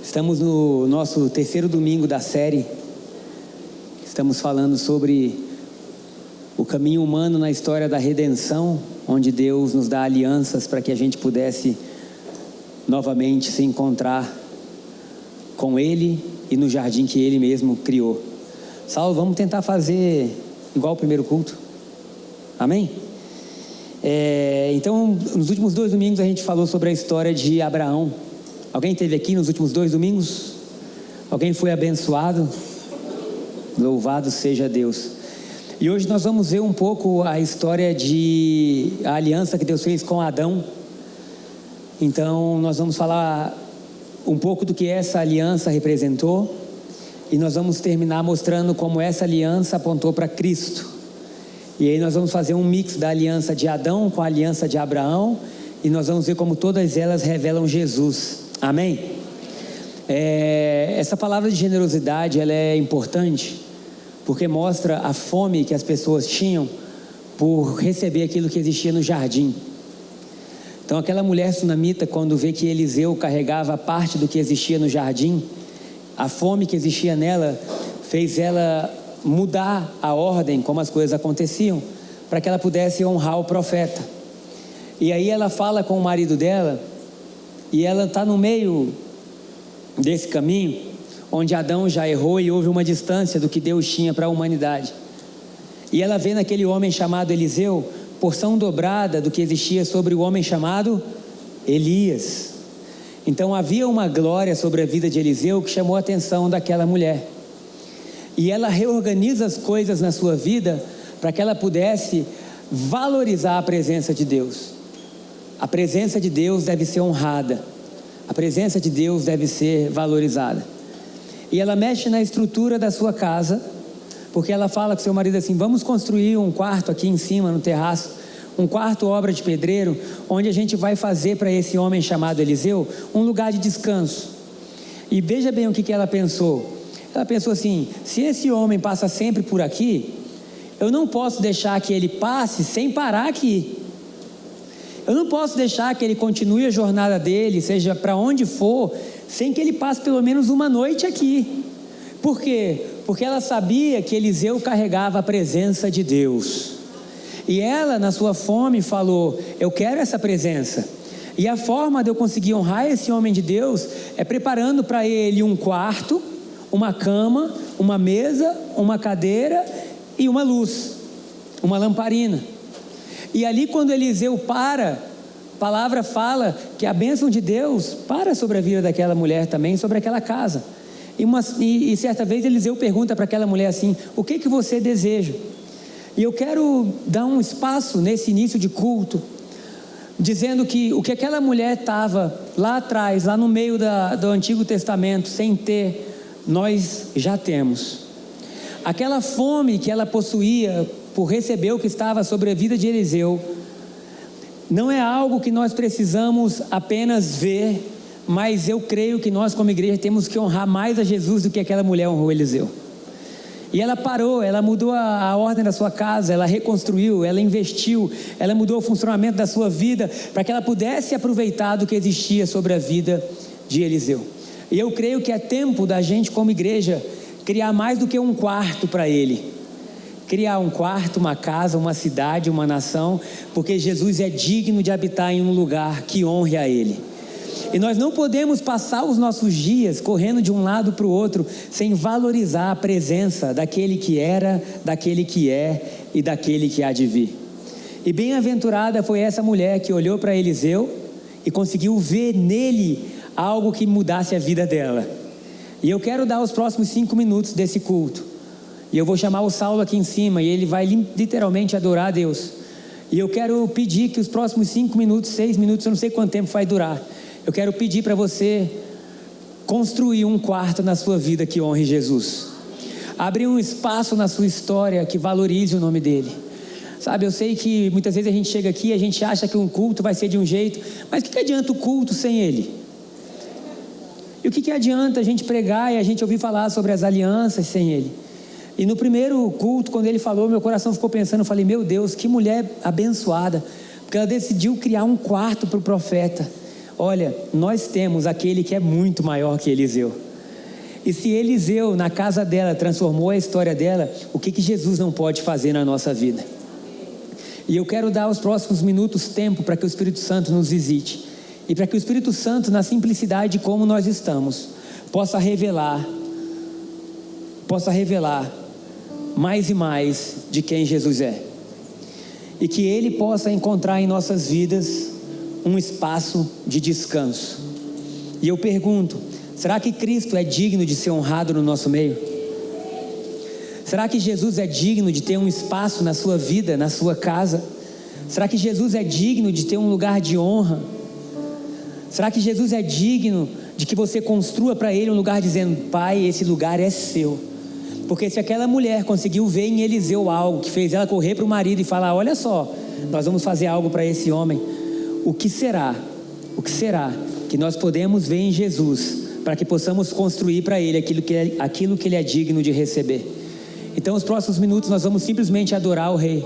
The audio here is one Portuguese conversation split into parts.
Estamos no nosso terceiro domingo da série. Estamos falando sobre o caminho humano na história da redenção, onde Deus nos dá alianças para que a gente pudesse novamente se encontrar com Ele e no jardim que Ele mesmo criou. Saulo, vamos tentar fazer igual o primeiro culto? Amém? Então, nos últimos 2 domingos a gente falou sobre a história de Abraão. Alguém esteve aqui nos últimos 2 domingos? Alguém foi abençoado? Louvado seja Deus. E hoje nós vamos ver um pouco a história a aliança que Deus fez com Adão. Então nós vamos falar um pouco do que essa aliança representou, e nós vamos terminar mostrando como essa aliança apontou para Cristo. E aí nós vamos fazer um mix da aliança de Adão com a aliança de Abraão, e nós vamos ver como todas elas revelam Jesus. Amém? Essa palavra de generosidade, ela é importante, porque mostra a fome que as pessoas tinham por receber aquilo que existia no jardim. Então aquela mulher sunamita, quando vê que Eliseu carregava parte do que existia no jardim, a fome que existia nela fez ela mudar a ordem como as coisas aconteciam, para que ela pudesse honrar o profeta. E aí ela fala com o marido dela, e ela está no meio desse caminho, onde Adão já errou e houve uma distância do que Deus tinha para a humanidade. E ela vê naquele homem chamado Eliseu, porção dobrada do que existia sobre o homem chamado Elias. Então havia uma glória sobre a vida de Eliseu que chamou a atenção daquela mulher. E ela reorganiza as coisas na sua vida para que ela pudesse valorizar a presença de Deus. A presença de Deus deve ser honrada. A presença de Deus deve ser valorizada. E ela mexe na estrutura da sua casa, porque ela fala com seu marido assim: vamos construir um quarto aqui em cima no terraço, um quarto obra de pedreiro, onde a gente vai fazer para esse homem chamado Eliseu um lugar de descanso. E veja bem o que ela pensou. Ela pensou assim: se esse homem passa sempre por aqui, eu não posso deixar que ele passe sem parar aqui. Eu não posso deixar que ele continue a jornada dele, seja para onde for, sem que ele passe pelo menos uma noite aqui. Por quê? Porque ela sabia que Eliseu carregava a presença de Deus. E ela, na sua fome, falou: eu quero essa presença. E a forma de eu conseguir honrar esse homem de Deus é preparando para ele um quarto, uma cama, uma mesa, uma cadeira e uma luz, uma lamparina. E ali, quando Eliseu para, a palavra fala que a bênção de Deus para sobre a vida daquela mulher também, sobre aquela casa. E certa vez Eliseu pergunta para aquela mulher assim: o que você deseja? E eu quero dar um espaço nesse início de culto, dizendo que o que aquela mulher estava lá atrás, lá no meio do Antigo Testamento, sem ter, nós já temos. Aquela fome que ela possuía por receber o que estava sobre a vida de Eliseu, não é algo que nós precisamos apenas ver, mas eu creio que nós como igreja temos que honrar mais a Jesus do que aquela mulher honrou Eliseu. E ela parou, ela mudou a ordem da sua casa, ela reconstruiu, ela investiu, ela mudou o funcionamento da sua vida, para que ela pudesse aproveitar do que existia sobre a vida de Eliseu. E eu creio que é tempo da gente como igreja criar mais do que um quarto para ele. Criar um quarto, uma casa, uma cidade, uma nação, porque Jesus é digno de habitar em um lugar que honre a Ele. E nós não podemos passar os nossos dias correndo de um lado para o outro, sem valorizar a presença daquele que era, daquele que é e daquele que há de vir. E bem-aventurada foi essa mulher que olhou para Eliseu e conseguiu ver nele algo que mudasse a vida dela. E eu quero dar os próximos 5 minutos desse culto. E eu vou chamar o Saulo aqui em cima, e ele vai literalmente adorar a Deus. E eu quero pedir que os próximos 5 minutos, 6 minutos, eu não sei quanto tempo vai durar. Eu quero pedir para você construir um quarto na sua vida que honre Jesus. Abrir um espaço na sua história que valorize o nome dele. Sabe, eu sei que muitas vezes a gente chega aqui e a gente acha que um culto vai ser de um jeito, mas o que adianta o culto sem ele? E o que adianta a gente pregar e a gente ouvir falar sobre as alianças sem ele? E no primeiro culto, quando ele falou, meu coração ficou pensando, eu falei: meu Deus, que mulher abençoada, porque ela decidiu criar um quarto para o profeta, olha, nós temos aquele que é muito maior que Eliseu. E se Eliseu, na casa dela, transformou a história dela, o que Jesus não pode fazer na nossa vida? E eu quero dar os próximos minutos tempo para que o Espírito Santo nos visite. E para que o Espírito Santo, na simplicidade de como nós estamos, possa revelar mais e mais de quem Jesus é. E que Ele possa encontrar em nossas vidas um espaço de descanso. E eu pergunto, será que Cristo é digno de ser honrado no nosso meio? Será que Jesus é digno de ter um espaço na sua vida, na sua casa? Será que Jesus é digno de ter um lugar de honra? Será que Jesus é digno de que você construa para Ele um lugar dizendo, Pai, esse lugar é seu? Porque se aquela mulher conseguiu ver em Eliseu algo que fez ela correr para o marido e falar, olha só, nós vamos fazer algo para esse homem, o que será que nós podemos ver em Jesus para que possamos construir para Ele aquilo que Ele é digno de receber? Então os próximos minutos nós vamos simplesmente adorar o Rei.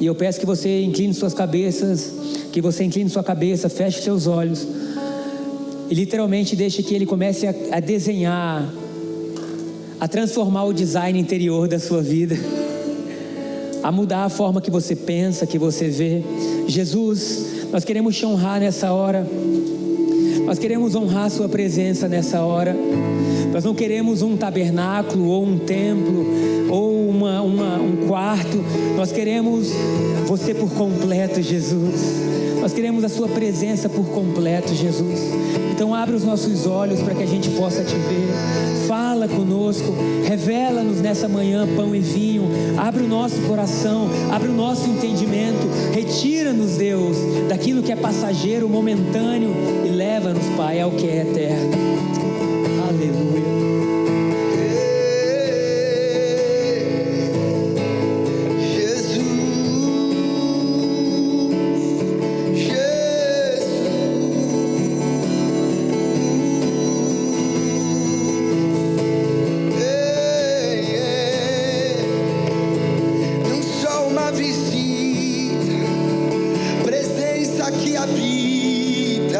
E eu peço que você incline suas cabeças, sua cabeça, feche seus olhos e literalmente deixe que Ele comece a desenhar, a transformar o design interior da sua vida, a mudar a forma que você pensa, que você vê. Jesus, nós queremos te honrar nessa hora, nós queremos honrar a sua presença nessa hora. Nós não queremos um tabernáculo ou um templo ou um quarto, nós queremos você por completo, Jesus. Nós queremos a sua presença por completo, Jesus. Então abre os nossos olhos para que a gente possa te ver. Fala conosco, revela-nos nessa manhã pão e vinho. Abre o nosso coração, abre o nosso entendimento. Retira-nos, Deus, daquilo que é passageiro, momentâneo, e leva-nos, Pai, ao que é eterno. Aleluia. Que habita,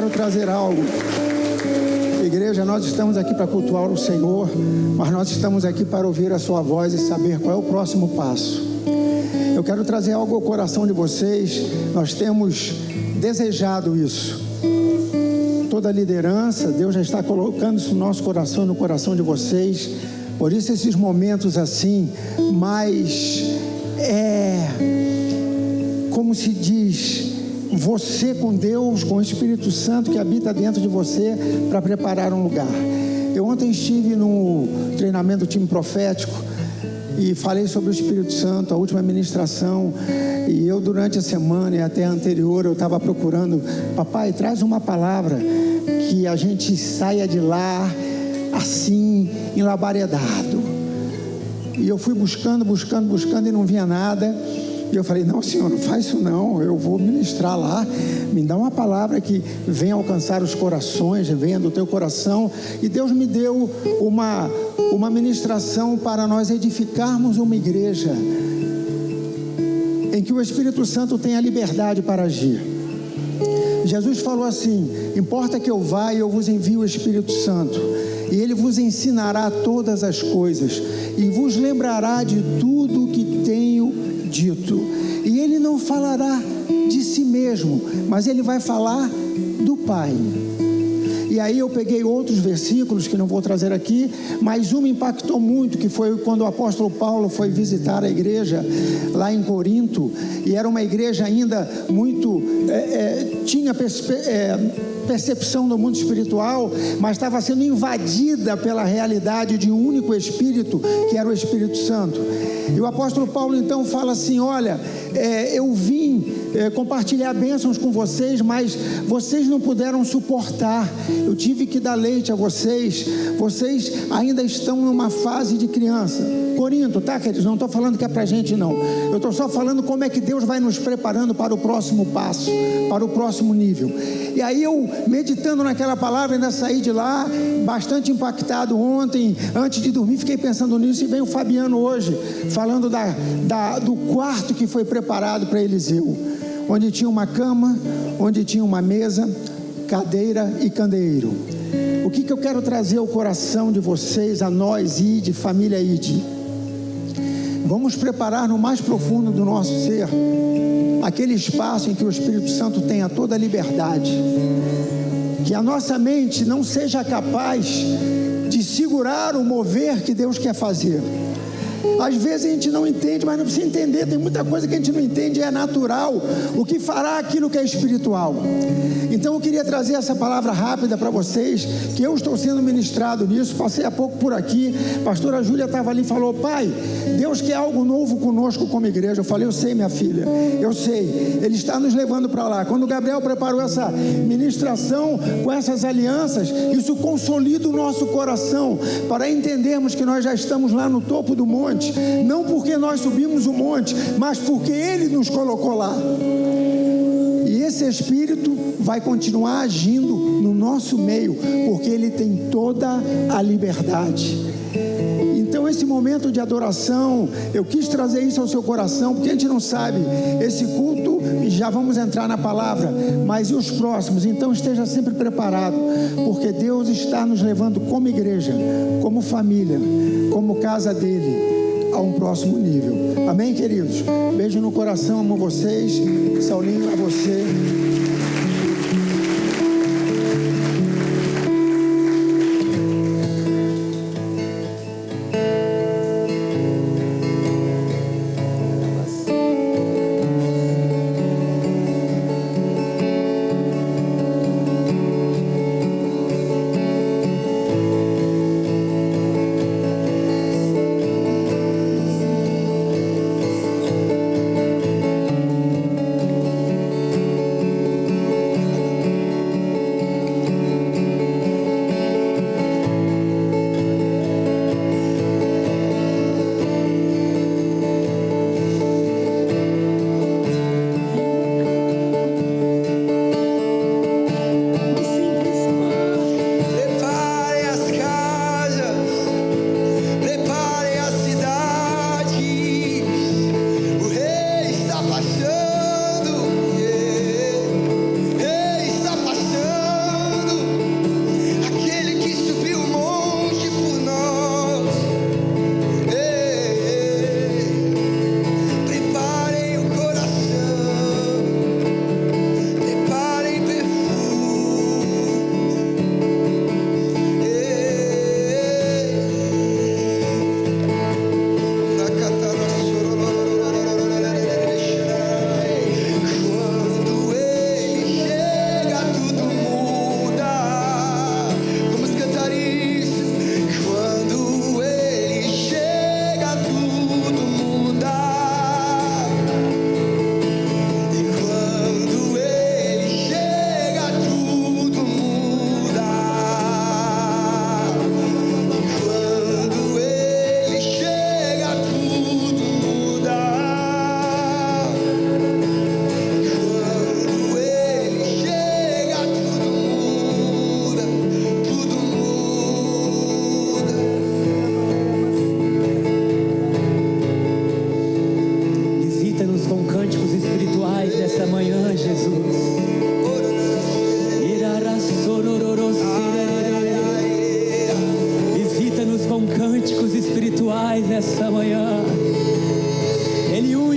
quero trazer algo. Igreja, nós estamos aqui para cultuar o Senhor, mas nós estamos aqui para ouvir a sua voz e saber qual é o próximo passo. Eu quero trazer algo ao coração de vocês. Nós temos desejado isso. Toda a liderança, Deus já está colocando isso no nosso coração, no coração de vocês. Por isso esses momentos assim, mas como se diz, você com Deus, com o Espírito Santo que habita dentro de você, para preparar um lugar. Eu ontem estive no treinamento do time profético e falei sobre o Espírito Santo, a última ministração, e eu durante a semana e até a anterior eu estava procurando, papai, traz uma palavra que a gente saia de lá assim, enlabaredado. E eu fui buscando e não vinha nada. E eu falei, não, Senhor, não faz isso não, eu vou ministrar lá, me dá uma palavra que venha alcançar os corações, venha do teu coração. E Deus me deu uma ministração para nós edificarmos uma igreja em que o Espírito Santo tenha liberdade para agir. Jesus falou assim, importa que eu vá e eu vos envio o Espírito Santo, e ele vos ensinará todas as coisas, e vos lembrará de tudo o que tenho dito. E ele não falará de si mesmo, mas ele vai falar do Pai. E aí eu peguei outros versículos que não vou trazer aqui, mas um me impactou muito, que foi quando o apóstolo Paulo foi visitar a igreja lá em Corinto, e era uma igreja ainda muito, tinha percepção do mundo espiritual, mas estava sendo invadida pela realidade de um único Espírito, que era o Espírito Santo. E o apóstolo Paulo então fala assim, olha, eu vim compartilhar bênçãos com vocês, mas vocês não puderam suportar, eu tive que dar leite a vocês ainda estão numa fase de criança. Corinto, tá, queridos? Não estou falando que é pra gente não, eu estou só falando como é que Deus vai nos preparando para o próximo passo, para o próximo nível. E aí eu, meditando naquela palavra, ainda saí de lá bastante impactado ontem, antes de dormir, fiquei pensando nisso, e veio o Fabiano hoje, falando do quarto que foi preparado para Eliseu, onde tinha uma cama, onde tinha uma mesa, cadeira e candeeiro. O que eu quero trazer ao coração de vocês, a nós, ID, família ID? Vamos preparar no mais profundo do nosso ser aquele espaço em que o Espírito Santo tenha toda a liberdade, que a nossa mente não seja capaz de segurar o mover que Deus quer fazer. Às vezes a gente não entende, mas não precisa entender, tem muita coisa que a gente não entende, é natural, o que fará aquilo que é espiritual. Então eu queria trazer essa palavra rápida para vocês, que eu estou sendo ministrado nisso, passei há pouco por aqui, a pastora Júlia estava ali e falou, pai, Deus quer algo novo conosco como igreja. Eu falei, eu sei, minha filha, eu sei, Ele está nos levando para lá. Quando o Gabriel preparou essa ministração com essas alianças, isso consolida o nosso coração, para entendermos que nós já estamos lá no topo do monte, não porque nós subimos o monte, mas porque Ele nos colocou lá. E esse Espírito vai continuar agindo no nosso meio, porque Ele tem toda a liberdade. Então esse momento de adoração, eu quis trazer isso ao seu coração, porque a gente não sabe, esse culto, já vamos entrar na palavra, mas e os próximos? Então esteja sempre preparado, porque Deus está nos levando como igreja, como família, como casa dEle, a um próximo nível. Amém, queridos? Beijo no coração, amo vocês. Saulinho, a você.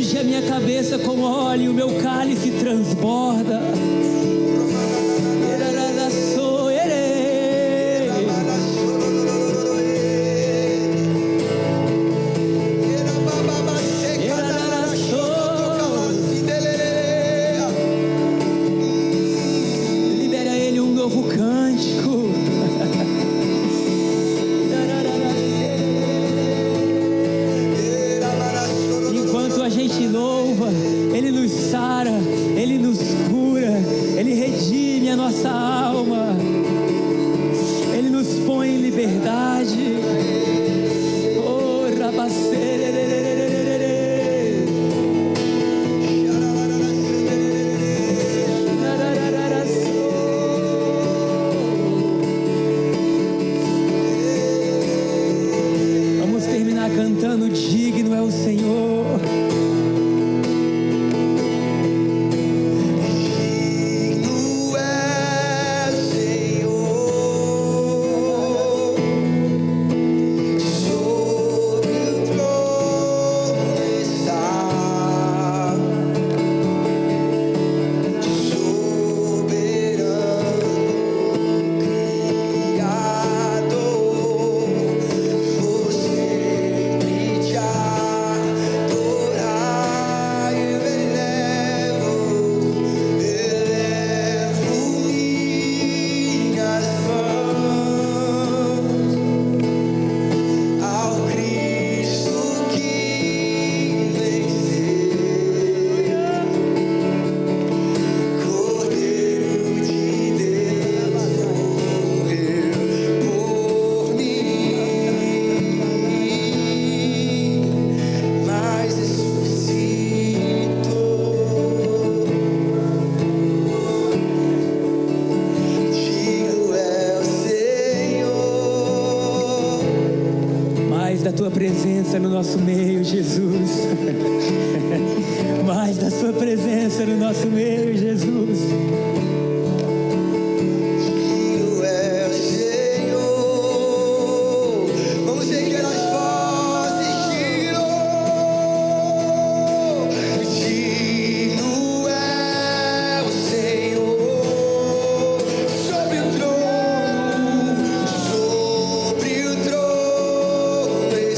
Unge a minha cabeça com óleo, e o meu cálice transborda. Libera ele um novo cântico. Enquanto a gente louva, ele nos sara, ele nos cura, ele redime a nossa alma, ele nos põe em liberdade. Oh, vamos terminar cantando: digno é o Senhor. Da tua presença no nosso meio, Jesus. Mais da sua presença no nosso meio, Jesus. Digno é o Senhor. Vamos erguer as vozes. Digno é o Senhor. Sobre o trono, sobre o trono.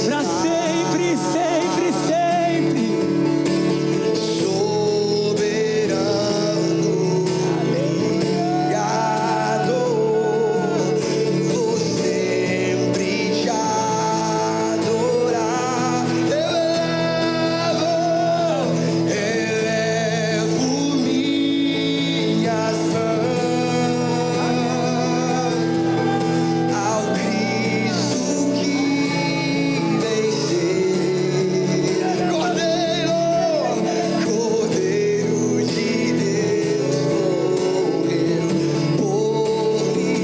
Para sempre, sempre, sempre. Soberano, Criador, vou sempre te adorar. Elevo minhas mãos ao Cristo que venceu. Cordeiro de Deus, morreu por mim,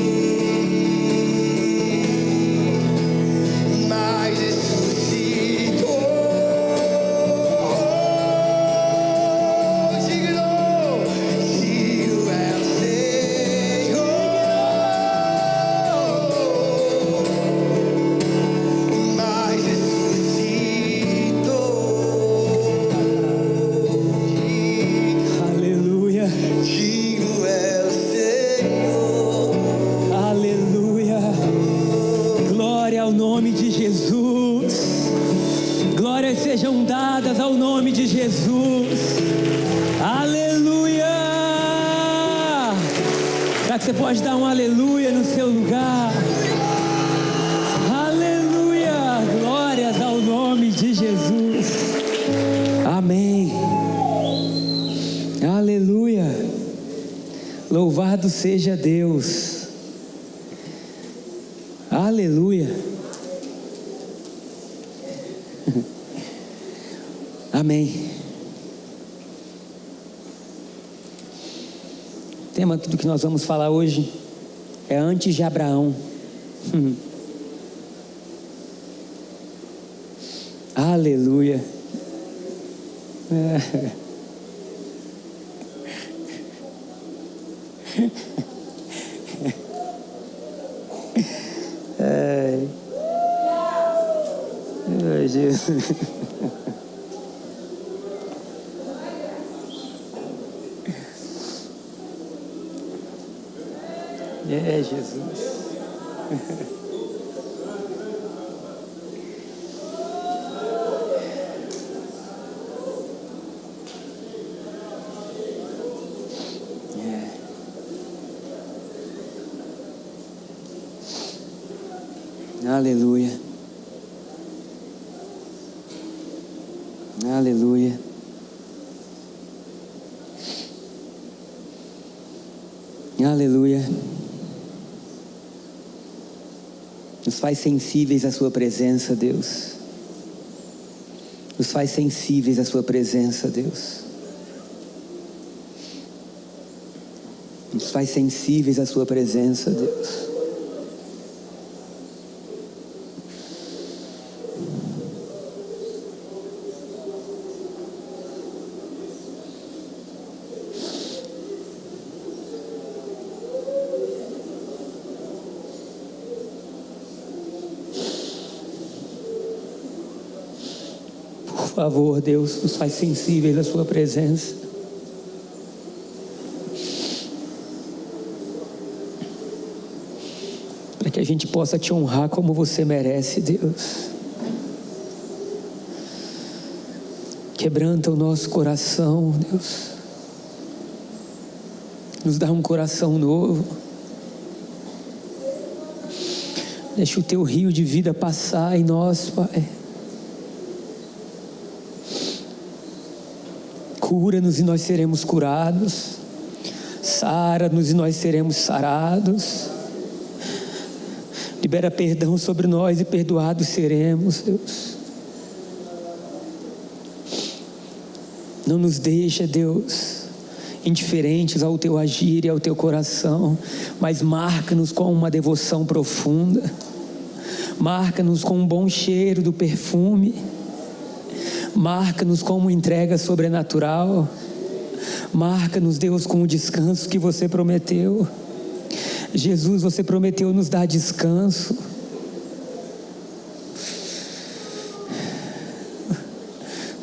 mas ressuscitou. Digno é o Senhor, mas ressuscitou. Aleluia, Digno é o Senhor. aleluia. Glória ao nome de Jesus. Glórias sejam dadas ao nome de Jesus. Aleluia. Será que você pode dar um aleluia no seu lugar? Aleluia. Glórias ao nome de Jesus. Amém. Aleluia. Louvado seja Deus. Aleluia. Amém. O tema do que nós vamos falar hoje é antes de Abraão. Aleluia. Ai. Ai, Jesus. É, Jesus. Aleluia. Aleluia. Aleluia. Nos faz sensíveis à sua presença, Deus. Nos faz sensíveis à sua presença, Deus. Nos faz sensíveis à sua presença, Deus. Por favor, Deus, nos faz sensíveis à sua presença. Para que a gente possa te honrar como você merece, Deus. Quebranta o nosso coração, Deus. Nos dá um coração novo. Deixa o teu rio de vida passar em nós, Pai. Cura-nos e nós seremos curados. Sara-nos e nós seremos sarados. Libera perdão sobre nós e perdoados seremos, Deus. Não nos deixa, Deus, indiferentes ao teu agir e ao teu coração, mas marca-nos com uma devoção profunda. Marca-nos com um bom cheiro do perfume. Marca-nos com uma entrega sobrenatural. Marca-nos, Deus, com o descanso que você prometeu. Jesus, você prometeu nos dar descanso.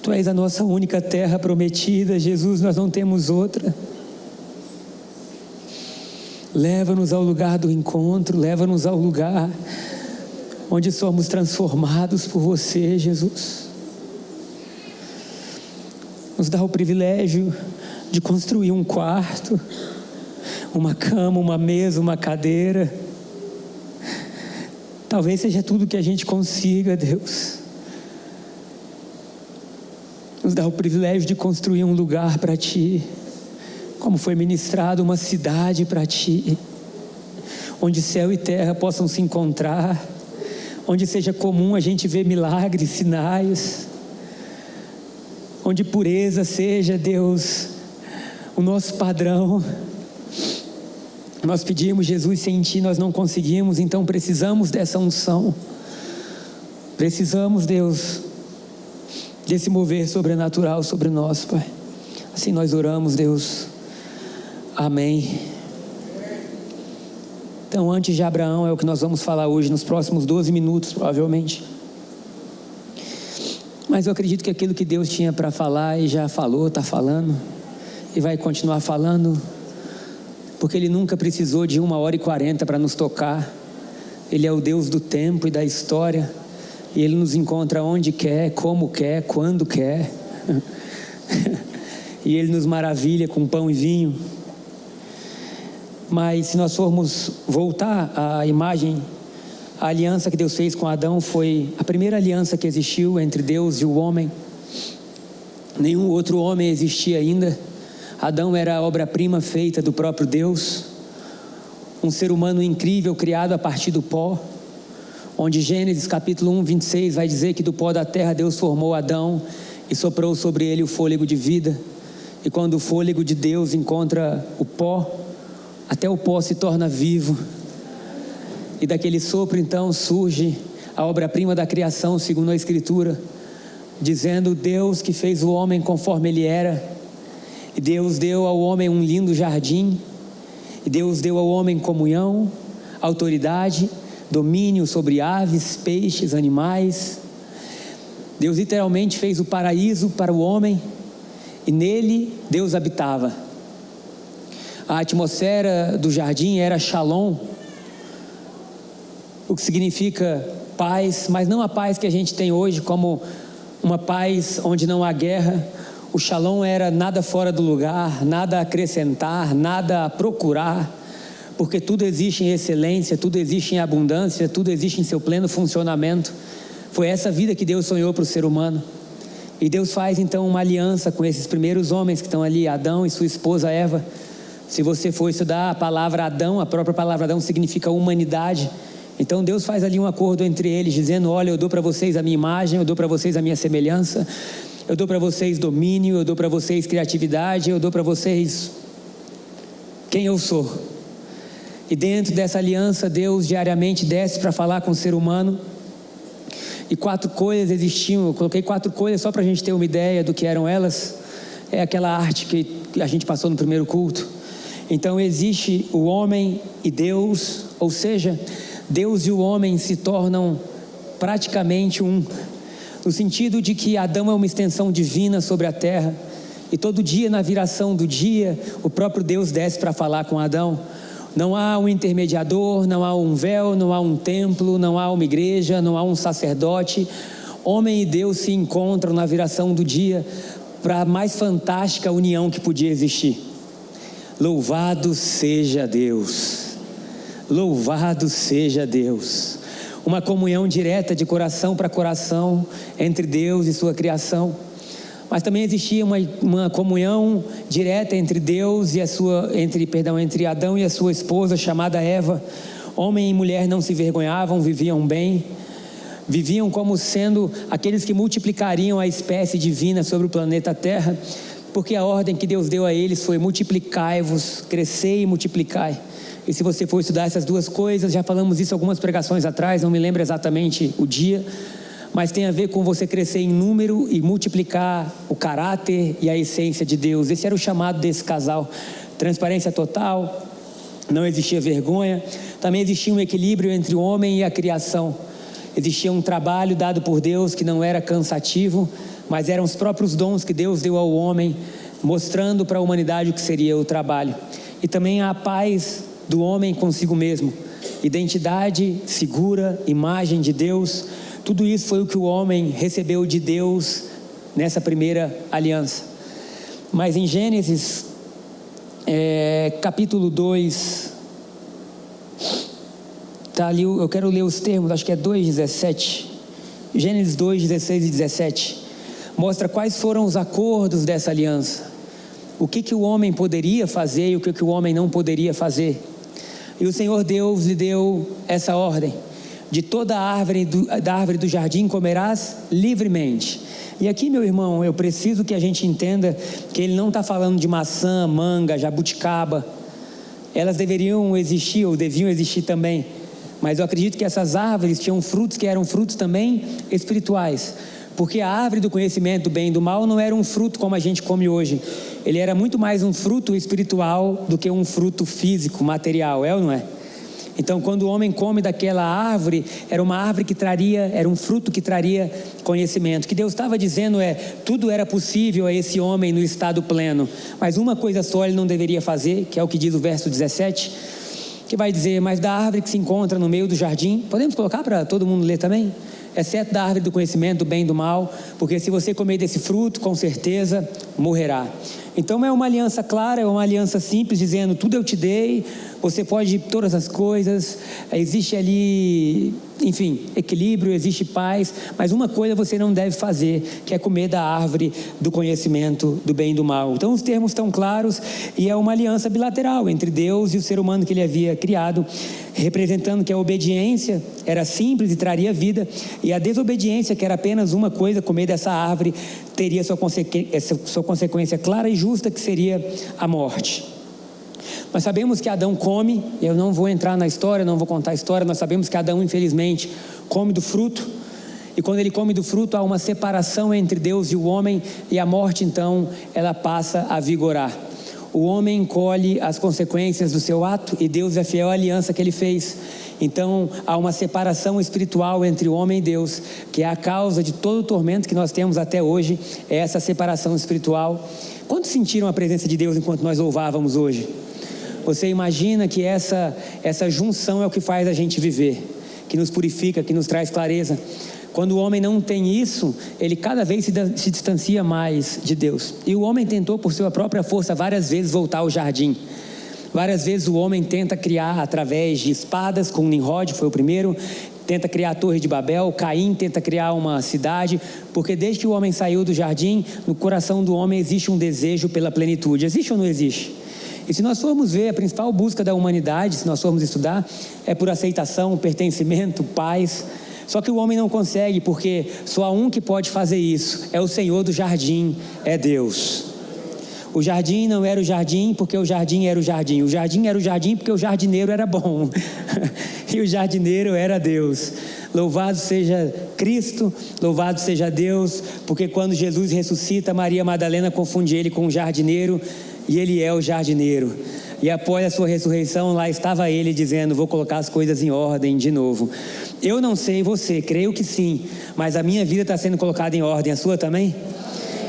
Tu és a nossa única terra prometida, Jesus, nós não temos outra. Leva-nos ao lugar do encontro, leva-nos ao lugar onde somos transformados por você, Jesus. Nos dá o privilégio de construir um quarto, uma cama, uma mesa, uma cadeira. Talvez seja tudo que a gente consiga, Deus. Nos dá o privilégio de construir um lugar para Ti, como foi ministrado, uma cidade para Ti, onde céu e terra possam se encontrar, onde seja comum a gente ver milagres, sinais, onde pureza seja, Deus, o nosso padrão. Nós pedimos, Jesus, sem Ti nós não conseguimos, então precisamos dessa unção. Precisamos, Deus, desse mover sobrenatural sobre nós, Pai. Assim nós oramos, Deus. Amém. Então, antes de Abraão é o que nós vamos falar hoje, nos próximos 12 minutos, provavelmente. Mas eu acredito que aquilo que Deus tinha para falar e já falou, está falando, e vai continuar falando, porque Ele nunca precisou de 1h40 para nos tocar. Ele é o Deus do tempo e da história, e Ele nos encontra onde quer, como quer, quando quer, e Ele nos maravilha com pão e vinho. Mas se nós formos voltar à imagem, a aliança que Deus fez com Adão foi a primeira aliança que existiu entre Deus e o homem. Nenhum outro homem existia ainda. Adão era a obra-prima feita do próprio Deus, um ser humano incrível criado a partir do pó, onde Gênesis capítulo 1, 26 vai dizer que do pó da terra Deus formou Adão e soprou sobre ele o fôlego de vida. E quando o fôlego de Deus encontra o pó, até o pó se torna vivo. E daquele sopro então surge a obra-prima da criação, segundo a Escritura, dizendo: Deus que fez o homem conforme ele era, e Deus deu ao homem um lindo jardim, e Deus deu ao homem comunhão, autoridade, domínio sobre aves, peixes, animais. Deus literalmente fez o paraíso para o homem, e nele Deus habitava. A atmosfera do jardim era shalom, o que significa paz, mas não a paz que a gente tem hoje como uma paz onde não há guerra. O shalom era nada fora do lugar, nada a acrescentar, nada a procurar, porque tudo existe em excelência, tudo existe em abundância, tudo existe em seu pleno funcionamento. Foi essa vida que Deus sonhou para o ser humano. E Deus faz então uma aliança com esses primeiros homens que estão ali, Adão e sua esposa Eva. Se você for estudar a palavra Adão, a própria palavra Adão significa humanidade. Então Deus faz ali um acordo entre eles, dizendo: olha, eu dou para vocês a minha imagem, eu dou para vocês a minha semelhança, eu dou para vocês domínio, eu dou para vocês criatividade, eu dou para vocês quem eu sou. E dentro dessa aliança, Deus diariamente desce para falar com o ser humano. E 4 coisas existiam, eu coloquei 4 coisas só para a gente ter uma ideia do que eram elas. É aquela arte que a gente passou no primeiro culto. Então existe o homem e Deus, ou seja, Deus e o homem se tornam praticamente um, no sentido de que Adão é uma extensão divina sobre a terra, e todo dia, na viração do dia, o próprio Deus desce para falar com Adão. Não há um intermediador, não há um véu, não há um templo, não há uma igreja, não há um sacerdote. Homem e Deus se encontram na viração do dia para a mais fantástica união que podia existir. Louvado seja Deus, louvado seja Deus. Uma comunhão direta de coração para coração entre Deus e sua criação. Mas também existia uma comunhão direta entre Deus e entre Adão e a sua esposa chamada Eva. Homem e mulher não se vergonhavam, viviam bem. Viviam como sendo aqueles que multiplicariam a espécie divina sobre o planeta Terra, porque a ordem que Deus deu a eles foi: multiplicai-vos, crescei e multiplicai. E se você for estudar essas 2 coisas, já falamos isso algumas pregações atrás, não me lembro exatamente o dia, mas tem a ver com você crescer em número e multiplicar o caráter e a essência de Deus. Esse era o chamado desse casal. Transparência total, não existia vergonha. Também existia um equilíbrio entre o homem e a criação. Existia um trabalho dado por Deus que não era cansativo, mas eram os próprios dons que Deus deu ao homem, mostrando para a humanidade o que seria o trabalho. E também a paz do homem consigo mesmo, identidade segura, imagem de Deus. Tudo isso foi o que o homem recebeu de Deus nessa primeira aliança. Mas em Gênesis, capítulo 2, tá ali, eu quero ler os termos, acho que é 2:17. Gênesis 2, 16 e 17. Mostra quais foram os acordos dessa aliança. O que o homem poderia fazer e o que o homem não poderia fazer. E o Senhor Deus lhe deu essa ordem: de toda da árvore do jardim comerás livremente. E aqui, meu irmão, eu preciso que a gente entenda que ele não está falando de maçã, manga, jabuticaba. Elas deveriam existir, ou deviam existir também. Mas eu acredito que essas árvores tinham frutos que eram frutos também espirituais. Porque a árvore do conhecimento do bem e do mal não era um fruto como a gente come hoje. Ele era muito mais um fruto espiritual do que um fruto físico, material, é ou não é? Então, quando o homem come daquela árvore, era uma árvore que era um fruto que traria conhecimento. O que Deus estava dizendo tudo era possível a esse homem no estado pleno. Mas uma coisa só ele não deveria fazer, que é o que diz o verso 17, que vai dizer: mas da árvore que se encontra no meio do jardim, podemos colocar para todo mundo ler também? Exceto da árvore do conhecimento do bem e do mal, porque se você comer desse fruto, com certeza morrerá. Então é uma aliança clara, é uma aliança simples, dizendo: tudo eu te dei, você pode todas as coisas, existe ali, enfim, equilíbrio, existe paz, mas uma coisa você não deve fazer, que é comer da árvore do conhecimento do bem e do mal. Então os termos estão claros, e é uma aliança bilateral entre Deus e o ser humano que ele havia criado, representando que a obediência era simples e traria vida, e a desobediência, que era apenas uma coisa, comer dessa árvore, teria sua consequência clara e justa, que seria a morte. Nós sabemos que Adão come, eu não vou entrar na história, não vou contar a história, nós sabemos que Adão, infelizmente, come do fruto, e quando ele come do fruto, há uma separação entre Deus e o homem, e a morte, então, ela passa a vigorar. O homem colhe as consequências do seu ato, e Deus é fiel à aliança que ele fez. Então há uma separação espiritual entre o homem e Deus, que é a causa de todo o tormento que nós temos até hoje, é essa separação espiritual. Quantos sentiram a presença de Deus enquanto nós louvávamos hoje? Você imagina que essa junção é o que faz a gente viver, que nos purifica, que nos traz clareza. Quando o homem não tem isso, ele cada vez se distancia mais de Deus. E o homem tentou por sua própria força várias vezes voltar ao jardim. Várias vezes o homem tenta criar através de espadas, com Nimrod, foi o primeiro, tenta criar a Torre de Babel. Caim tenta criar uma cidade, porque desde que o homem saiu do jardim, no coração do homem existe um desejo pela plenitude. Existe ou não existe? E se nós formos ver, a principal busca da humanidade, se nós formos estudar, é por aceitação, pertencimento, paz. Só que o homem não consegue, porque só há um que pode fazer isso, é o Senhor do jardim, é Deus. O jardim não era o jardim porque o jardim era o jardim. O jardim era o jardim porque o jardineiro era bom. E o jardineiro era Deus. Louvado seja Cristo, louvado seja Deus, porque quando Jesus ressuscita, Maria Madalena confunde ele com o jardineiro, e ele é o jardineiro. E após a sua ressurreição, lá estava ele dizendo: vou colocar as coisas em ordem de novo. Eu não sei você, creio que sim, mas a minha vida está sendo colocada em ordem, a sua também?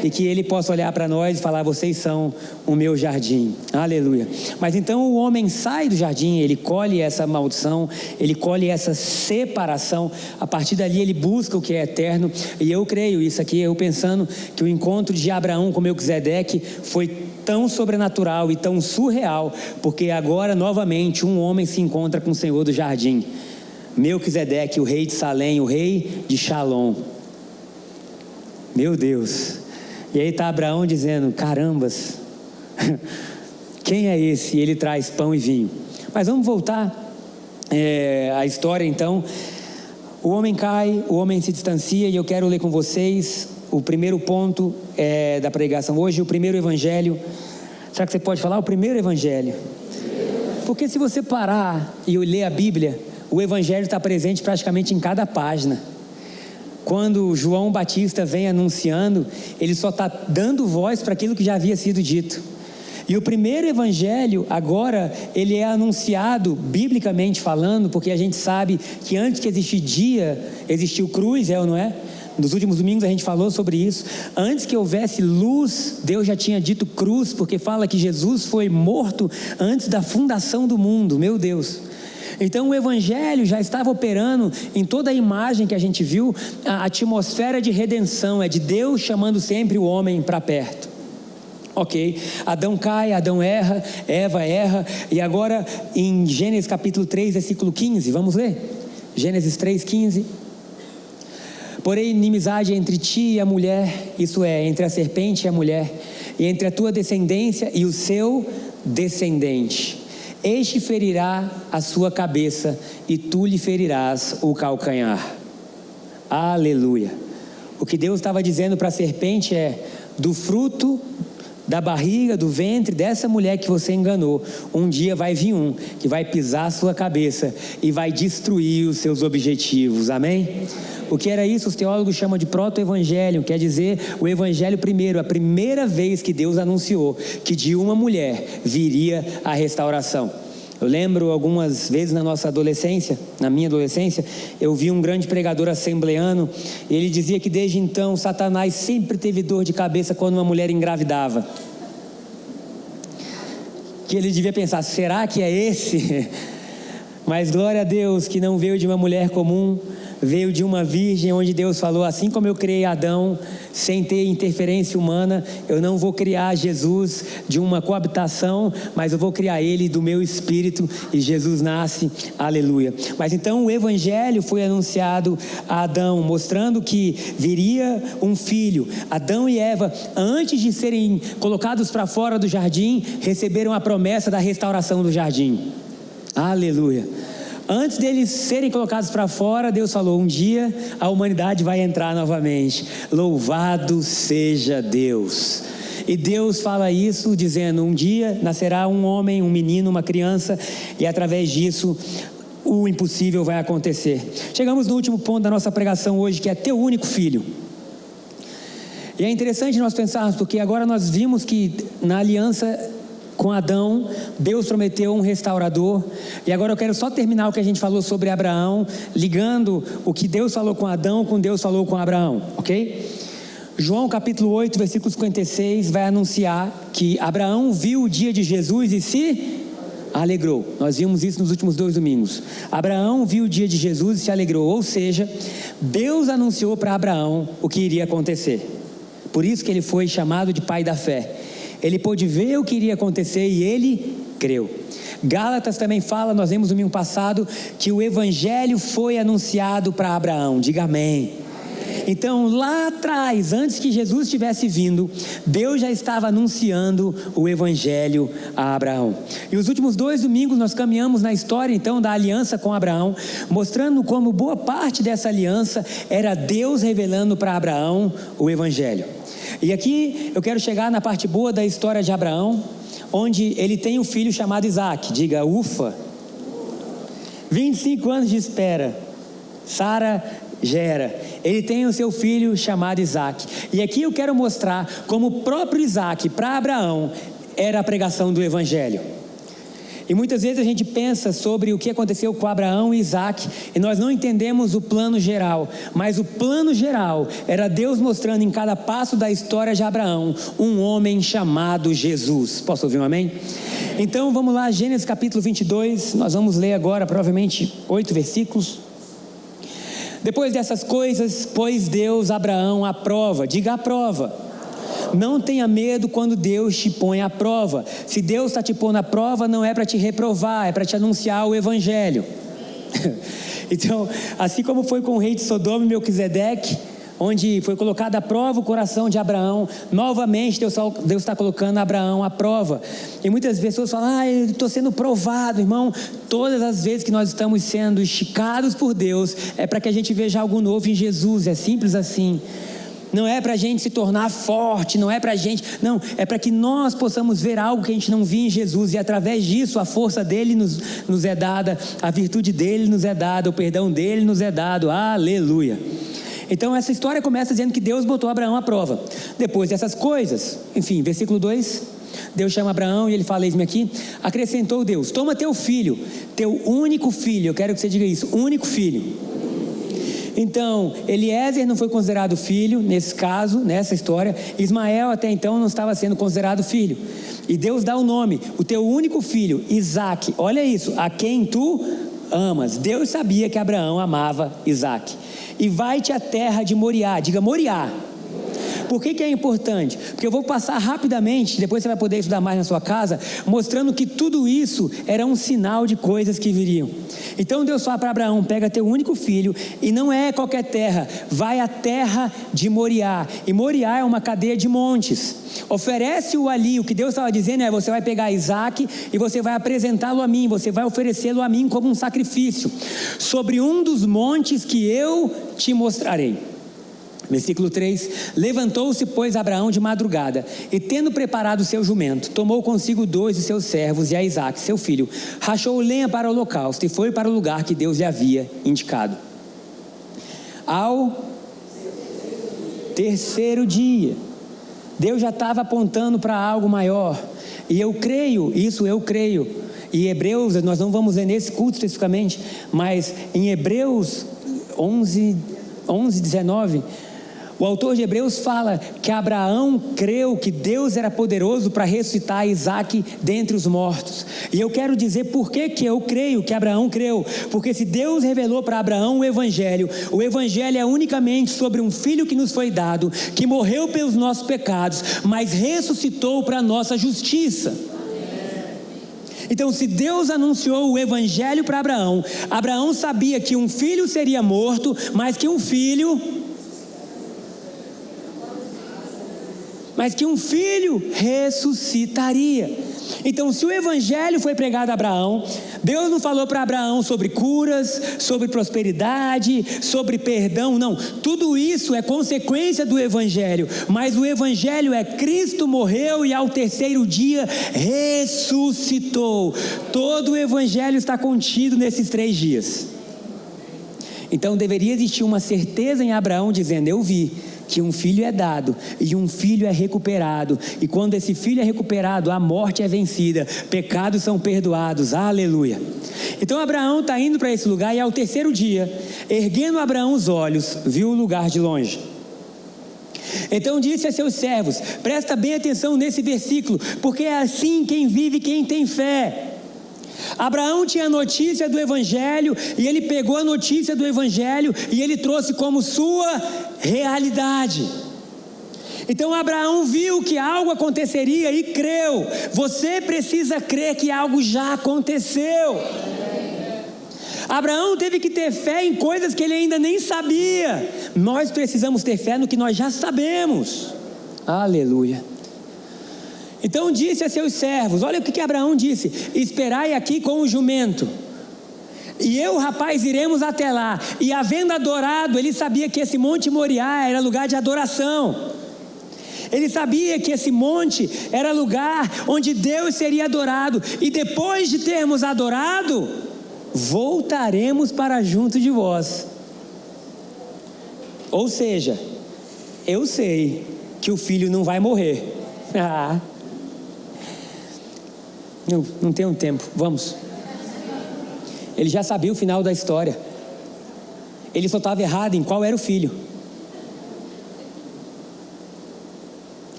E que ele possa olhar para nós e falar: vocês são o meu jardim. Aleluia. Mas então o homem sai do jardim, ele colhe essa maldição, ele colhe essa separação. A partir dali ele busca o que é eterno. E eu creio, isso aqui eu pensando, que o encontro de Abraão com Melquisedeque foi tão sobrenatural e tão surreal, porque agora novamente um homem se encontra com o Senhor do jardim. Melquisedeque, o rei de Salém, o rei de Shalom. Meu Deus. E aí está Abraão dizendo: carambas, quem é esse? E ele traz pão e vinho. Mas vamos voltar à história então. O homem cai, o homem se distancia, e eu quero ler com vocês o primeiro ponto da pregação hoje, o primeiro evangelho. Será que você pode falar o primeiro evangelho? Porque se você parar e ler a Bíblia, o evangelho está presente praticamente em cada página. Quando João Batista vem anunciando, ele só está dando voz para aquilo que já havia sido dito. E o primeiro evangelho, agora, ele é anunciado, biblicamente falando, porque a gente sabe que antes que existisse dia, existiu cruz, ou não é? Nos últimos domingos a gente falou sobre isso. Antes que houvesse luz, Deus já tinha dito cruz, porque fala que Jesus foi morto antes da fundação do mundo. Meu Deus! Então o evangelho já estava operando em toda a imagem que a gente viu. A atmosfera de redenção é de Deus chamando sempre o homem para perto. Ok, Adão cai, Adão erra, Eva erra. E agora em Gênesis capítulo 3, versículo 15, vamos ler? Gênesis 3, 15. Porém, inimizade entre ti e a mulher, isso é, entre a serpente e a mulher, e entre a tua descendência e o seu descendente. Este ferirá a sua cabeça, e tu lhe ferirás o calcanhar. Aleluia. O que Deus estava dizendo para a serpente é: do fruto da barriga, do ventre dessa mulher que você enganou, um dia vai vir um que vai pisar a sua cabeça e vai destruir os seus objetivos. Amém? O que era isso? Os teólogos chamam de proto-evangelho, quer dizer, o evangelho primeiro, a primeira vez que Deus anunciou que de uma mulher viria a restauração. Eu lembro algumas vezes na nossa adolescência, na minha adolescência, eu vi um grande pregador assembleano, e ele dizia que desde então Satanás sempre teve dor de cabeça quando uma mulher engravidava. Que ele devia pensar: será que é esse? Mas glória a Deus que não veio de uma mulher comum, veio de uma virgem, onde Deus falou: assim como eu criei Adão sem ter interferência humana, eu não vou criar Jesus de uma coabitação, mas eu vou criar ele do meu espírito, e Jesus nasce, aleluia. Mas então o evangelho foi anunciado a Adão, mostrando que viria um filho. Adão e Eva, antes de serem colocados para fora do jardim, receberam a promessa da restauração do jardim. Aleluia. Antes deles serem colocados para fora, Deus falou: um dia a humanidade vai entrar novamente. Louvado seja Deus. E Deus fala isso dizendo: um dia nascerá um homem, um menino, uma criança, e através disso o impossível vai acontecer. Chegamos no último ponto da nossa pregação hoje, que é teu único filho. E é interessante nós pensarmos, porque agora nós vimos que na aliança com Adão, Deus prometeu um restaurador. E agora eu quero só terminar o que a gente falou sobre Abraão, ligando o que Deus falou com Adão com Deus falou com Abraão, ok? João capítulo 8, versículo 56 vai anunciar que Abraão viu o dia de Jesus e se alegrou. Nós vimos isso nos últimos 2 domingos. Abraão viu o dia de Jesus e se alegrou, ou seja, Deus anunciou para Abraão o que iria acontecer. Por isso que ele foi chamado de pai da fé. Ele pôde ver o que iria acontecer e ele creu. Gálatas também fala, nós vimos no domingo passado, que o evangelho foi anunciado para Abraão. Diga amém. Então lá atrás, antes que Jesus tivesse vindo, Deus já estava anunciando o evangelho a Abraão. E os últimos 2 domingos nós caminhamos na história então da aliança com Abraão, mostrando como boa parte dessa aliança era Deus revelando para Abraão o evangelho. E aqui eu quero chegar na parte boa da história de Abraão, onde ele tem um filho chamado Isaac. Diga ufa. 25 anos de espera, Sara gera. Ele tem o seu filho chamado Isaac. E aqui eu quero mostrar como o próprio Isaac, para Abraão, era a pregação do evangelho. E muitas vezes a gente pensa sobre o que aconteceu com Abraão e Isaac, e nós não entendemos o plano geral. Mas o plano geral era Deus mostrando em cada passo da história de Abraão um homem chamado Jesus. Posso ouvir um amém? Então vamos lá, Gênesis capítulo 22, nós vamos ler agora provavelmente 8 versículos. Depois dessas coisas, pôs Deus Abraão à prova. Diga à prova. Não tenha medo quando Deus te põe à prova. Se Deus está te pondo à prova, não é para te reprovar, é para te anunciar o evangelho. Então, assim como foi com o rei de Sodoma e Melquisedeque, onde foi colocado à prova o coração de Abraão, novamente Deus está colocando Abraão à prova. E muitas pessoas falam, eu estou sendo provado, irmão. Todas as vezes que nós estamos sendo esticados por Deus, é para que a gente veja algo novo em Jesus, é simples assim. Não é para a gente se tornar forte, não é para a gente, não, é para que nós possamos ver algo que a gente não via em Jesus, e através disso a força dele nos é dada, a virtude dele nos é dada, o perdão dele nos é dado, aleluia. Então essa história começa dizendo que Deus botou Abraão à prova. Depois dessas coisas, enfim, versículo 2, Deus chama Abraão e ele fala, eis-me aqui, acrescentou Deus, toma teu filho, teu único filho, eu quero que você diga isso, único filho. Então, Eliezer não foi considerado filho, nesse caso, nessa história. Ismael até então não estava sendo considerado filho. E Deus dá o nome, o teu único filho, Isaac. Olha isso, a quem tu amas. Deus sabia que Abraão amava Isaac. E vai-te à terra de Moriá, diga Moriá. Por que é importante? Porque eu vou passar rapidamente, depois você vai poder estudar mais na sua casa, mostrando que tudo isso era um sinal de coisas que viriam. Então Deus fala para Abraão, pega teu único filho, e não é qualquer terra, vai à terra de Moriá. E Moriá é uma cadeia de montes. Oferece-o ali, o que Deus estava dizendo é, você vai pegar Isaac e você vai apresentá-lo a mim, você vai oferecê-lo a mim como um sacrifício, sobre um dos montes que eu te mostrarei. Versículo 3, levantou-se, pois, Abraão de madrugada, e tendo preparado o seu jumento, tomou consigo 2 de seus servos e a Isaac, seu filho, rachou lenha para o holocausto e foi para o lugar que Deus lhe havia indicado. Ao terceiro dia, Deus já estava apontando para algo maior, e eu creio, e Hebreus, nós não vamos ler nesse culto especificamente, mas em Hebreus 11, 19, o autor de Hebreus fala que Abraão creu que Deus era poderoso para ressuscitar Isaac dentre os mortos. E eu quero dizer por que eu creio que Abraão creu. Porque se Deus revelou para Abraão o Evangelho é unicamente sobre um filho que nos foi dado, que morreu pelos nossos pecados, mas ressuscitou para a nossa justiça. Então, se Deus anunciou o evangelho para Abraão, Abraão sabia que um filho seria morto, mas que um filho ressuscitaria. Então, se o evangelho foi pregado a Abraão, Deus não falou para Abraão sobre curas, sobre prosperidade, sobre perdão, não. Tudo isso é consequência do evangelho, mas o evangelho é Cristo morreu e ao terceiro dia ressuscitou. Todo o evangelho está contido nesses 3 dias. Então deveria existir uma certeza em Abraão dizendo, eu vi que um filho é dado e um filho é recuperado, e quando esse filho é recuperado, a morte é vencida, pecados são perdoados, aleluia. Então Abraão está indo para esse lugar, e ao terceiro dia, erguendo Abraão os olhos, viu o lugar de longe. Então disse a seus servos, presta bem atenção nesse versículo, porque é assim quem vive, quem tem fé. Abraão tinha notícia do Evangelho, e ele pegou a notícia do Evangelho e ele trouxe como sua realidade. Então Abraão viu que algo aconteceria e creu. Você precisa crer que algo já aconteceu. Abraão teve que ter fé em coisas que ele ainda nem sabia. Nós precisamos ter fé no que nós já sabemos. Aleluia. Então disse a seus servos, olha o que Abraão disse: esperai aqui com o jumento, e eu, rapaz, iremos até lá. E havendo adorado, ele sabia que esse monte Moriá era lugar de adoração. Ele sabia que esse monte era lugar onde Deus seria adorado. E depois de termos adorado, voltaremos para junto de vós. Ou seja, eu sei que o filho não vai morrer. Não tenho tempo, vamos. Ele já sabia o final da história. Ele só estava errado em qual era o filho.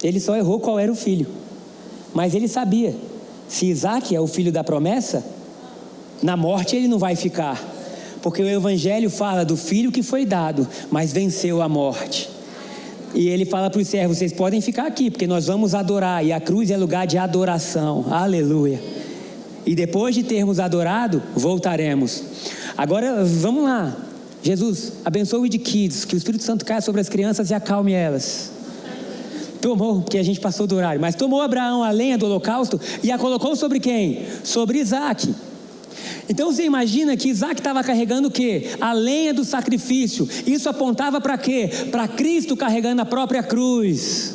Ele só errou qual era o filho. Mas ele sabia, se Isaac é o filho da promessa, na morte ele não vai ficar. Porque o Evangelho fala do filho que foi dado, mas venceu a morte. E ele fala para os servos, vocês podem ficar aqui, porque nós vamos adorar. E a cruz é lugar de adoração, aleluia. E depois de termos adorado, voltaremos. Agora vamos lá. Jesus, abençoe de kids, que o Espírito Santo caia sobre as crianças e acalme elas. Tomou, porque a gente passou do horário, mas tomou Abraão a lenha do holocausto e a colocou sobre quem? Sobre Isaac. Então você imagina que Isaac estava carregando o quê? A lenha do sacrifício. Isso apontava para quê? Para Cristo carregando a própria cruz.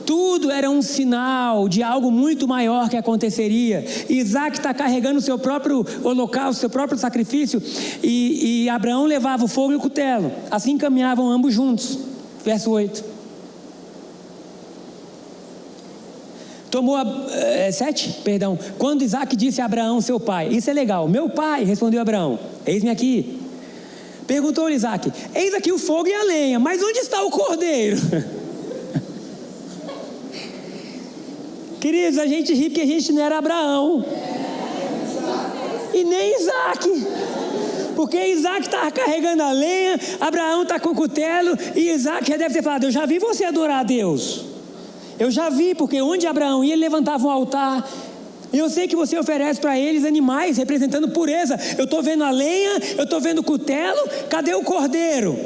Tudo era um sinal de algo muito maior que aconteceria. Isaac está carregando o seu próprio holocausto, seu próprio sacrifício, e Abraão levava o fogo e o cutelo. Assim caminhavam ambos juntos. Verso 8. Tomou 7, perdão. Quando Isaac disse a Abraão, seu pai, isso é legal, meu pai, respondeu Abraão, eis-me aqui. Perguntou-lhe Isaac, eis aqui o fogo e a lenha, mas onde está o cordeiro? Queridos, a gente ri porque a gente não era Abraão e nem Isaac, porque Isaac estava carregando a lenha, Abraão está com o cutelo, e Isaac já deve ter falado, eu já vi você adorar a Deus. Eu já vi, porque onde Abraão ia, ele levantava um altar. E eu sei que você oferece para eles animais, representando pureza. Eu estou vendo a lenha, eu estou vendo o cutelo, cadê o cordeiro?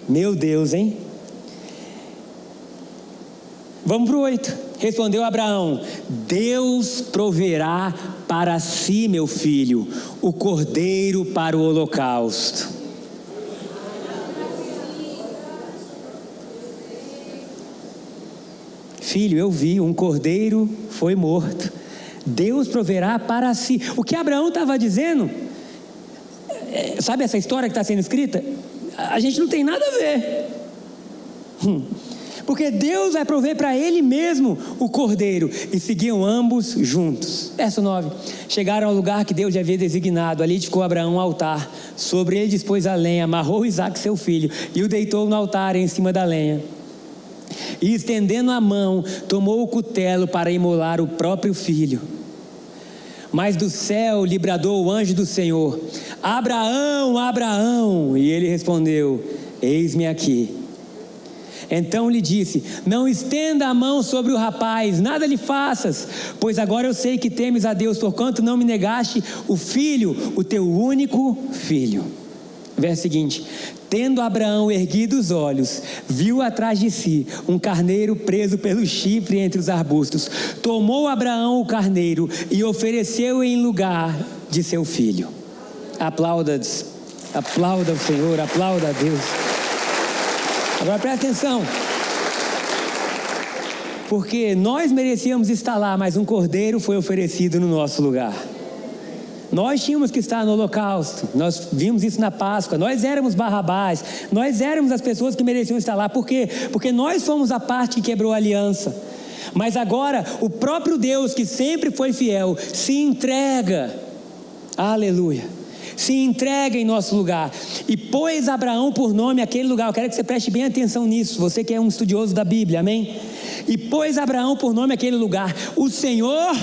Meu Deus, hein? Vamos para o 8. Respondeu Abraão, Deus proverá para si, meu filho, o cordeiro para o holocausto. Filho, eu vi, um cordeiro foi morto. Deus proverá para si. O que Abraão estava dizendo, sabe essa história que está sendo escrita? A gente não tem nada a ver. Porque Deus vai prover para ele mesmo o cordeiro. E seguiam ambos juntos. Verso 9. Chegaram ao lugar que Deus já havia designado. Ali edificou Abraão um altar. Sobre ele dispôs a lenha, amarrou Isaac seu filho e o deitou no altar em cima da lenha. E estendendo a mão, tomou o cutelo para imolar o próprio filho. Mas do céu lhe bradou o anjo do Senhor, Abraão, Abraão. E ele respondeu, eis-me aqui. Então lhe disse, não estenda a mão sobre o rapaz, nada lhe faças, pois agora eu sei que temes a Deus, porquanto não me negaste o filho, o teu único filho. Verso seguinte, tendo Abraão erguido os olhos, viu atrás de si um carneiro preso pelo chifre entre os arbustos. Tomou Abraão o carneiro e ofereceu em lugar de seu filho. Aplauda o Senhor, aplauda a Deus. Agora presta atenção, porque nós merecíamos estar lá, mas um cordeiro foi oferecido no nosso lugar. Nós tínhamos que estar no holocausto, nós vimos isso na Páscoa, nós éramos Barrabás, nós éramos as pessoas que mereciam estar lá. Por quê? Porque nós fomos a parte que quebrou a aliança. Mas agora o próprio Deus, que sempre foi fiel, se entrega, aleluia, se entrega em nosso lugar, e pôs Abraão por nome aquele lugar. Eu quero que você preste bem atenção nisso, você que é um estudioso da Bíblia, amém? e pôs Abraão por nome aquele lugar. O Senhor,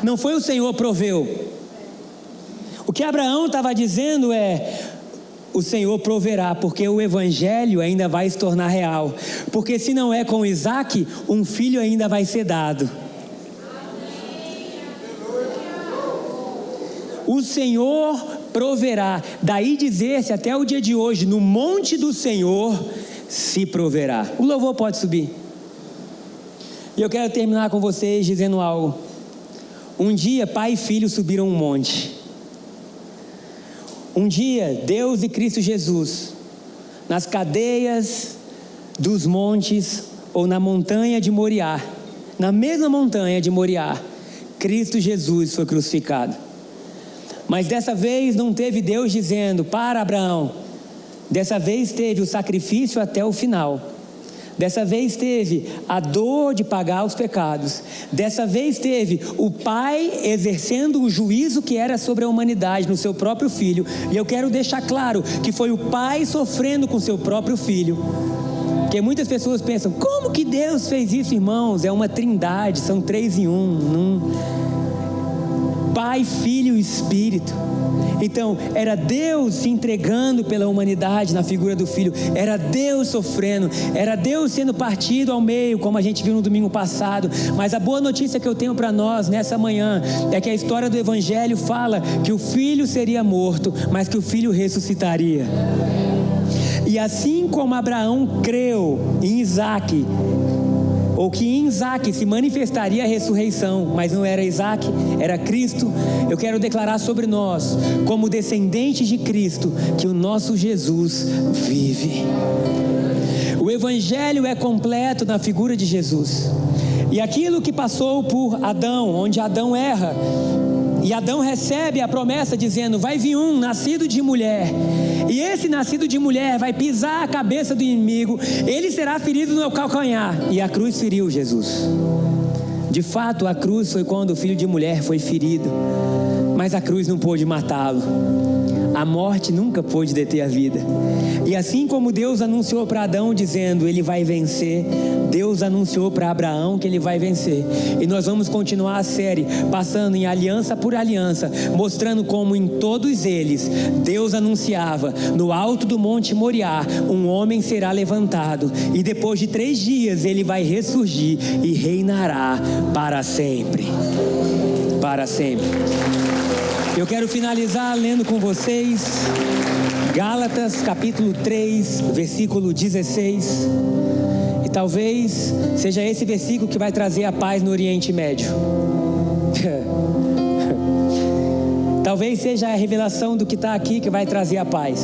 não foi o Senhor proveu. O que Abraão estava dizendo é: o Senhor proverá, porque o evangelho ainda vai se tornar real. Porque se não é com Isaac, um filho ainda vai ser dado. O Senhor proverá. Daí dizer-se até o dia de hoje: no monte do Senhor se proverá. O louvor pode subir. E eu quero terminar com vocês dizendo algo. Um dia pai e filho subiram um monte. Um dia Deus e Cristo Jesus, nas cadeias dos montes, ou na montanha de Moriá, na mesma montanha de Moriá, Cristo Jesus foi crucificado. Mas dessa vez não teve Deus dizendo: para Abraão. Dessa vez teve o sacrifício até o final. Dessa vez teve a dor de pagar os pecados. Dessa vez teve o Pai exercendo o juízo que era sobre a humanidade no seu próprio Filho. E eu quero deixar claro que foi o Pai sofrendo com seu próprio Filho. Porque muitas pessoas pensam: como que Deus fez isso, irmãos? É uma trindade, são 3 em 1. Pai, Filho e Espírito. Então, era Deus se entregando pela humanidade na figura do Filho. Era Deus sofrendo. Era Deus sendo partido ao meio, como a gente viu no domingo passado. Mas a boa notícia que eu tenho para nós nessa manhã é que a história do Evangelho fala que o Filho seria morto, mas que o Filho ressuscitaria. E assim como Abraão creu em Isaac, ou que em Isaac se manifestaria a ressurreição, mas não era Isaac, era Cristo, eu quero declarar sobre nós, como descendentes de Cristo, que o nosso Jesus vive. O Evangelho é completo na figura de Jesus. E aquilo que passou por Adão, onde Adão erra, e Adão recebe a promessa dizendo: vai vir um nascido de mulher, e esse nascido de mulher vai pisar a cabeça do inimigo, ele será ferido no calcanhar. E a cruz feriu Jesus. De fato, a cruz foi quando o filho de mulher foi ferido, mas a cruz não pôde matá-lo. A morte nunca pôde deter a vida. E assim como Deus anunciou para Adão dizendo: ele vai vencer, Deus anunciou para Abraão que ele vai vencer. E nós vamos continuar a série passando em aliança por aliança, mostrando como em todos eles Deus anunciava: no alto do monte Moriá um homem será levantado, e depois de 3 dias ele vai ressurgir e reinará para sempre. Para sempre. Eu quero finalizar lendo com vocês Gálatas capítulo 3, versículo 16. E talvez seja esse versículo que vai trazer a paz no Oriente Médio. Talvez seja a revelação do que está aqui que vai trazer a paz.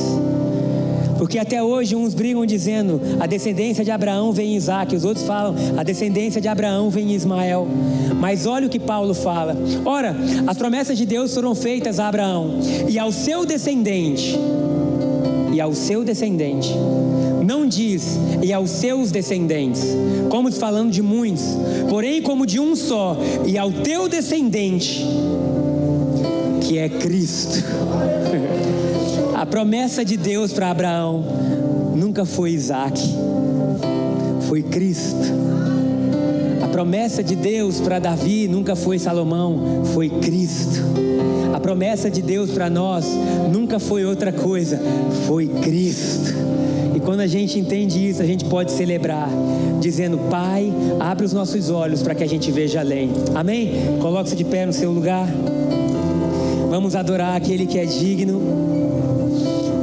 Porque até hoje uns brigam dizendo: a descendência de Abraão vem em Isaac. Os outros falam: a descendência de Abraão vem em Ismael. Mas olha o que Paulo fala: ora, as promessas de Deus foram feitas a Abraão e ao seu descendente. E ao seu descendente. Não diz e aos seus descendentes, como falando de muitos, porém como de um só, e ao teu descendente, que é Cristo. A promessa de Deus para Abraão nunca foi Isaac, foi Cristo. A promessa de Deus para Davi nunca foi Salomão, foi Cristo. A promessa de Deus para nós nunca foi outra coisa, foi Cristo. E quando a gente entende isso, a gente pode celebrar, dizendo: Pai, abre os nossos olhos para que a gente veja além. Amém? Coloque-se de pé no seu lugar. Vamos adorar aquele que é digno.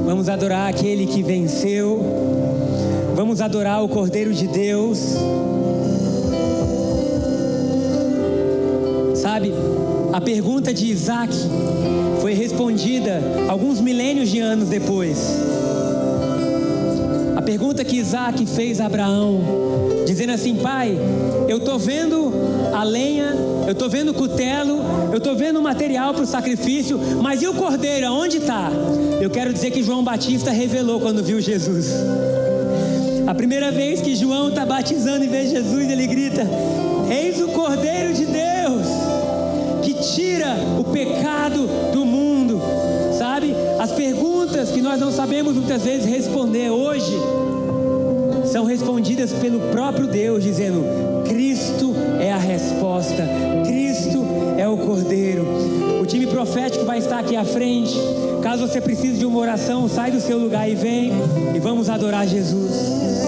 Vamos adorar aquele que venceu. Vamos adorar o Cordeiro de Deus. Sabe, a pergunta de Isaac foi respondida alguns milênios de anos depois. A pergunta que Isaac fez a Abraão, dizendo assim: Pai, eu estou vendo a lenha, eu estou vendo o cutelo, eu estou vendo o material para o sacrifício, mas e o cordeiro, aonde está? Eu quero dizer que João Batista revelou quando viu Jesus. A primeira vez que João está batizando e vê Jesus, ele grita: eis o Cordeiro de Deus, que tira o pecado do mundo. Sabe, as perguntas que nós não sabemos muitas vezes responder hoje são respondidas pelo próprio Deus, dizendo: Cristo é a resposta, Cristo é o Cordeiro. O time profético vai estar aqui à frente. Caso você precise de uma oração, sai do seu lugar e vem, e vamos adorar Jesus.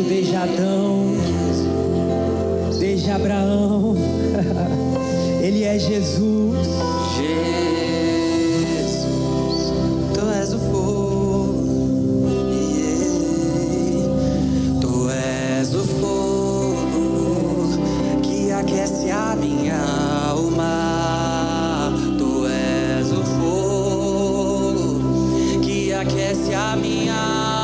Desde Adão, desde Abraão, Ele é Jesus. Jesus, Tu és o fogo, Tu és o fogo que aquece a minha alma. Tu és o fogo que aquece a minha alma.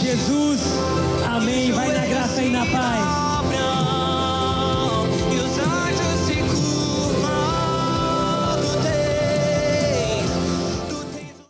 Jesus, amém. Vai na graça e na paz.